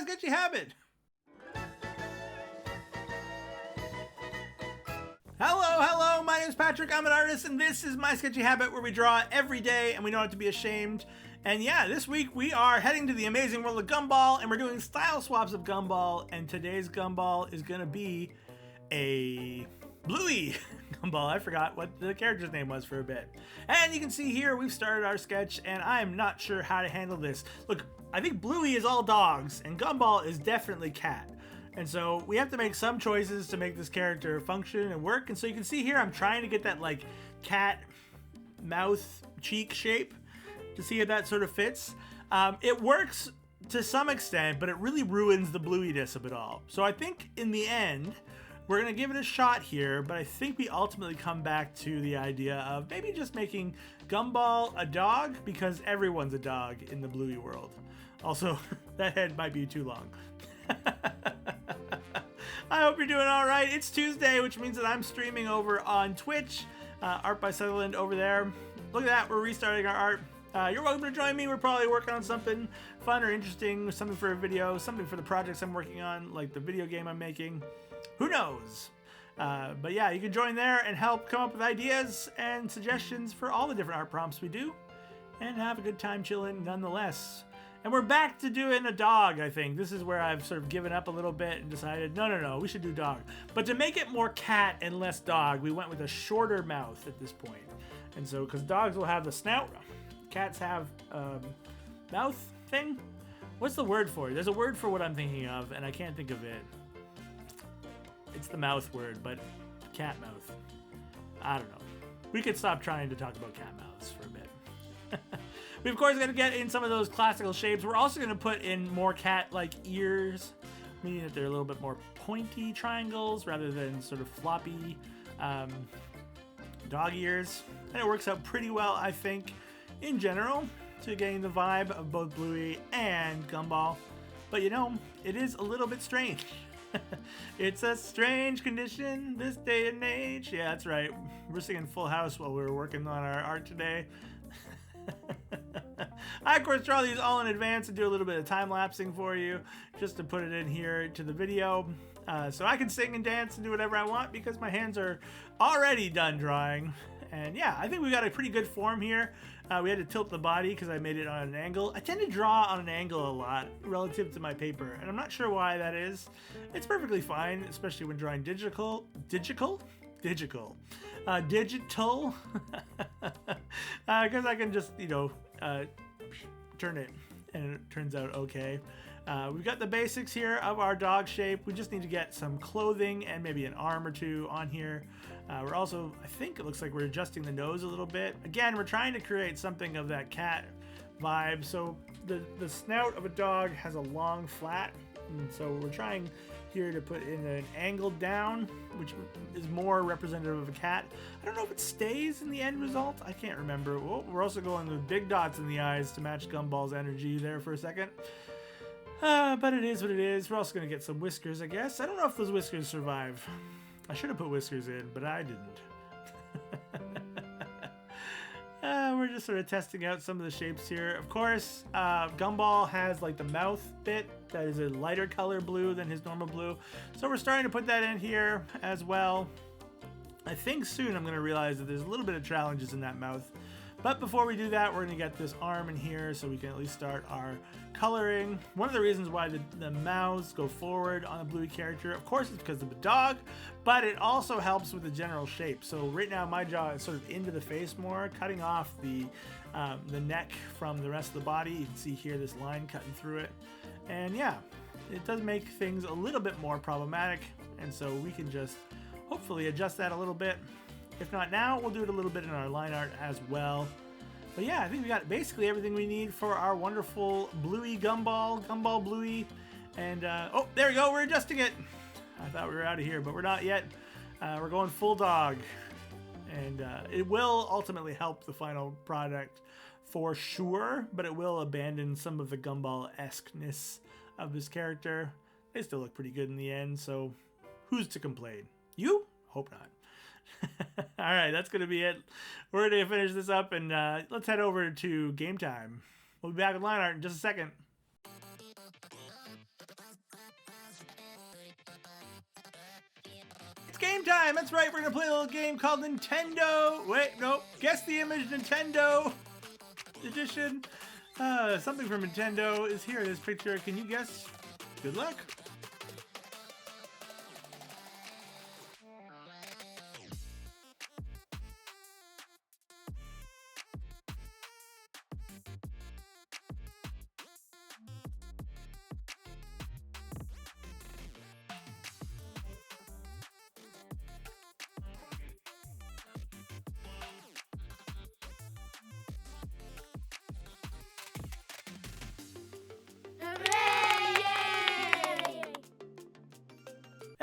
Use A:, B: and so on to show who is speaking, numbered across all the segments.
A: My Sketchy Habit. Hello, my name is Patrick, I'm an artist, and this is My Sketchy Habit, where we draw every day and we don't have to be ashamed. And yeah, this week we are heading to the Amazing World of Gumball, and we're doing style swaps of Gumball, and today's Gumball is gonna be a Bluey Gumball. I forgot what the character's name was for a bit. And you can see here, we've started our sketch, and I'm not sure how to handle this. Look, I think Bluey is all dogs, and Gumball is definitely cat. And so we have to make some choices to make this character function and work. And so you can see here, I'm trying to get that like cat mouth cheek shape to see if that sort of fits. It works to some extent, but it really ruins the Bluey-ness of it all. So I think in the end, we're gonna give it a shot here, but I think we ultimately come back to the idea of maybe just making Gumball a dog, because everyone's a dog in the Bluey world. Also, that head might be too long. I hope you're doing all right. It's Tuesday, which means that I'm streaming over on Twitch. Art by Sutherland over there. Look at that, we're restarting our art. You're welcome to join me. We're probably working on something fun or interesting, something for a video, something for the projects I'm working on, like the video game I'm making. Who knows? But yeah, you can join there and help come up with ideas and suggestions for all the different art prompts we do, and have a good time chilling nonetheless. And we're back to doing a dog, I think. This is where I've sort of given up a little bit and decided, no, we should do dog. But to make it more cat and less dog, we went with a shorter mouth at this point. And so, because dogs will have the snout, cats have mouth thing. What's the word for it? There's a word for what I'm thinking of, and I can't think of it. It's the mouth word, but cat mouth. I don't know. We could stop trying to talk about cat mouths for a bit. We, of course, are going to get in some of those classical shapes. We're also going to put in more cat-like ears, meaning that they're a little bit more pointy triangles rather than sort of floppy dog ears. And it works out pretty well, I think, in general, to getting the vibe of both Bluey and Gumball. But, you know, it is a little bit strange. It's a strange condition this day and age. Yeah, that's right. We're singing Full House while we were working on our art today. I, of course, draw these all in advance and do a little bit of time-lapsing for you, just to put it in here to the video. So I can sing and dance and do whatever I want because my hands are already done drawing. And yeah, I think we got a pretty good form here. We had to tilt the body because I made it on an angle. I tend to draw on an angle a lot relative to my paper, and I'm not sure why that is. It's perfectly fine, especially when drawing digital. Because I can just, turn it and it turns out okay. We've got the basics here of our dog shape. We just need to get some clothing and maybe an arm or two on here. We're also, I think it looks like we're adjusting the nose a little bit. Again, we're trying to create something of that cat vibe. So the snout of a dog has a long flat, and so we're trying here to put in an angle down, which is more representative of a cat. I don't know if it stays in the end result. I can't remember. Oh, we're also going with big dots in the eyes to match Gumball's energy there for a second. But it is what it is. We're also going to get some whiskers, I guess. I don't know if those whiskers survive. I should have put whiskers in, but I didn't. We're just sort of testing out some of the shapes here. Of course, Gumball has like the mouth bit that is a lighter color blue than his normal blue. So we're starting to put that in here as well. I think soon I'm going to realize that there's a little bit of challenges in that mouth. But before we do that, we're going to get this arm in here so we can at least start our coloring. One of the reasons why the mouths go forward on a Bluey character, of course, is because of the dog, but it also helps with the general shape. So right now my jaw is sort of into the face more, cutting off the neck from the rest of the body. You can see here this line cutting through it. And yeah, it does make things a little bit more problematic. And so we can just hopefully adjust that a little bit. If not now, we'll do it a little bit in our line art as well. But yeah, I think we got basically everything we need for our wonderful Bluey Gumball Bluey. And, oh, there we go, we're adjusting it. I thought we were out of here, but we're not yet. We're going full dog. And it will ultimately help the final product for sure, but it will abandon some of the Gumball-esque-ness of this character. They still look pretty good in the end, so who's to complain? You? Hope not. All right, that's going to be it. We're going to finish this up, and let's head over to game time. We'll be back with line art in just a second. game time. That's right, we're gonna play a little game called Nintendo. Wait, nope. Guess the image Nintendo edition. Something from Nintendo is here in this picture. Can you guess? Good luck.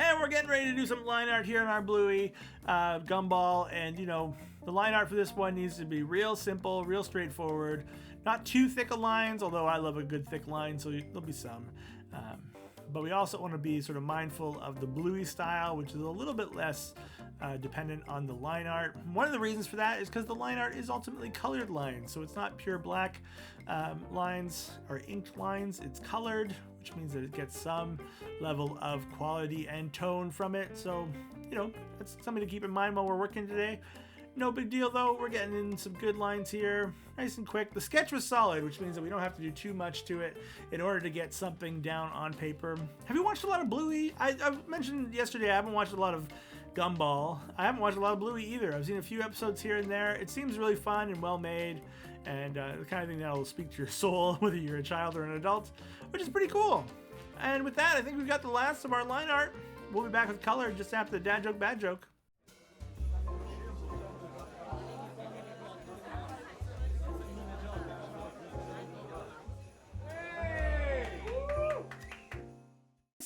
A: And we're getting ready to do some line art here in our Bluey Gumball, and you know, the line art for this one needs to be real simple, real straightforward, not too thick of lines, although I love a good thick line, so there'll be some. But we also want to be sort of mindful of the Bluey style, which is a little bit less dependent on the line art. One of the reasons for that is because the line art is ultimately colored lines, so it's not pure black lines or inked lines, it's colored, which means that it gets some level of quality and tone from it. So, you know, that's something to keep in mind while we're working today. No big deal though, we're getting in some good lines here, nice and quick. The sketch was solid, which means that we don't have to do too much to it in order to get something down on paper. Have you watched a lot of Bluey? I mentioned yesterday I haven't watched a lot of Gumball. I haven't watched a lot of Bluey either. I've seen a few episodes here and there. It seems really fun and well made, and the kind of thing that will speak to your soul, whether you're a child or an adult, which is pretty cool. And with that, I think we've got the last of our line art. We'll be back with color just after the dad joke, bad joke.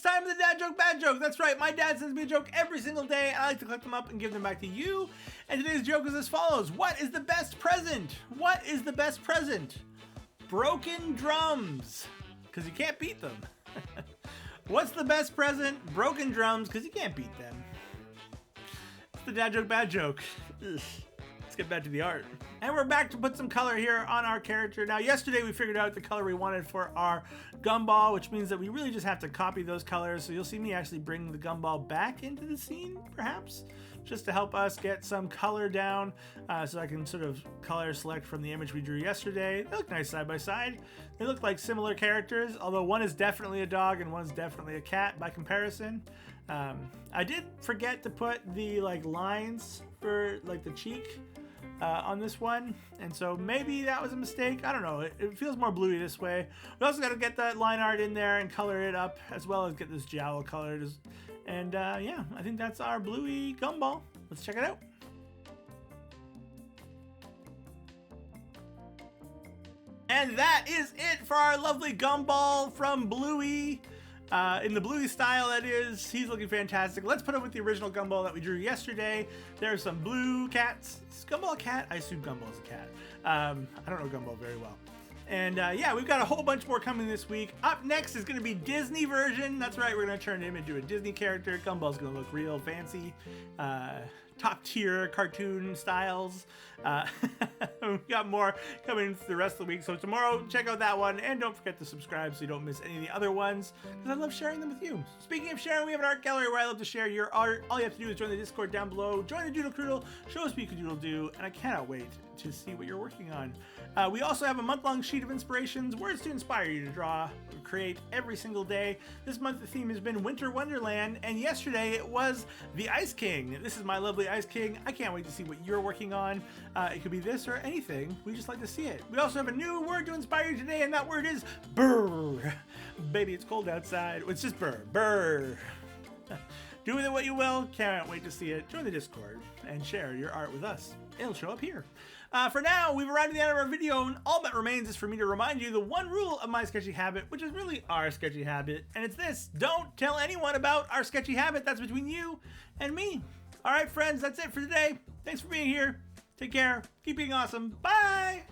A: Time for the dad joke, bad joke. That's right, my dad sends me a joke every single day. I like to collect them up and give them back to you. And today's joke is as follows. What is the best present? What is the best present? Broken drums, because you can't beat them. What's the best present? Broken drums, because you can't beat them. It's the dad joke, bad joke. Ugh. Let's get back to the art. And we're back to put some color here on our character. Now, yesterday we figured out the color we wanted for our Gumball, which means that we really just have to copy those colors. So you'll see me actually bring the Gumball back into the scene, perhaps, just to help us get some color down, so I can sort of color select from the image we drew yesterday. They look nice side by side. They look like similar characters, although one is definitely a dog and one's definitely a cat by comparison. I did forget to put the lines for the cheek on this one, and so maybe that was a mistake. I don't know, it feels more Bluey this way. We also got to get that line art in there and color it up, as well as get this jowl colored. And yeah, I think that's our Bluey Gumball. Let's check it out. And that is it for our lovely Gumball from Bluey. In the Bluey style, that is. He's looking fantastic. Let's put him with the original Gumball that we drew yesterday. There's some blue cats. Is Gumball a cat? I assume Gumball is a cat. I don't know Gumball very well. And yeah, we've got a whole bunch more coming this week. Up next is going to be Disney version. That's right, we're going to turn him into a Disney character. Gumball's going to look real fancy. Top tier cartoon styles. We've got more coming the rest of the week, so tomorrow check out that one, and don't forget to subscribe so you don't miss any of the other ones, because I love sharing them with you. Speaking of sharing, we have an art gallery where I love to share your art. All you have to do is join the Discord down below, join the Doodle Croodle, show us what you can doodle do, and I cannot wait to see what you're working on. We also have a month-long sheet of inspirations, words to inspire you to draw or create every single day. This month the theme has been Winter Wonderland, and yesterday it was the Ice King. This is my lovely Ice King. I can't wait to see what you're working on. It could be this or anything. We just like to see it. We also have a new word to inspire you today, and that word is brr. Baby, it's cold outside. It's just brr. Brr. Do with it what you will. Can't wait to see it. Join the Discord and share your art with us. It'll show up here. For now, we've arrived at the end of our video, and all that remains is for me to remind you the one rule of my sketchy habit, which is really our sketchy habit, and it's this: don't tell anyone about our sketchy habit. That's between you and me. All right, friends, that's it for today. Thanks for being here. Take care. Keep being awesome. Bye.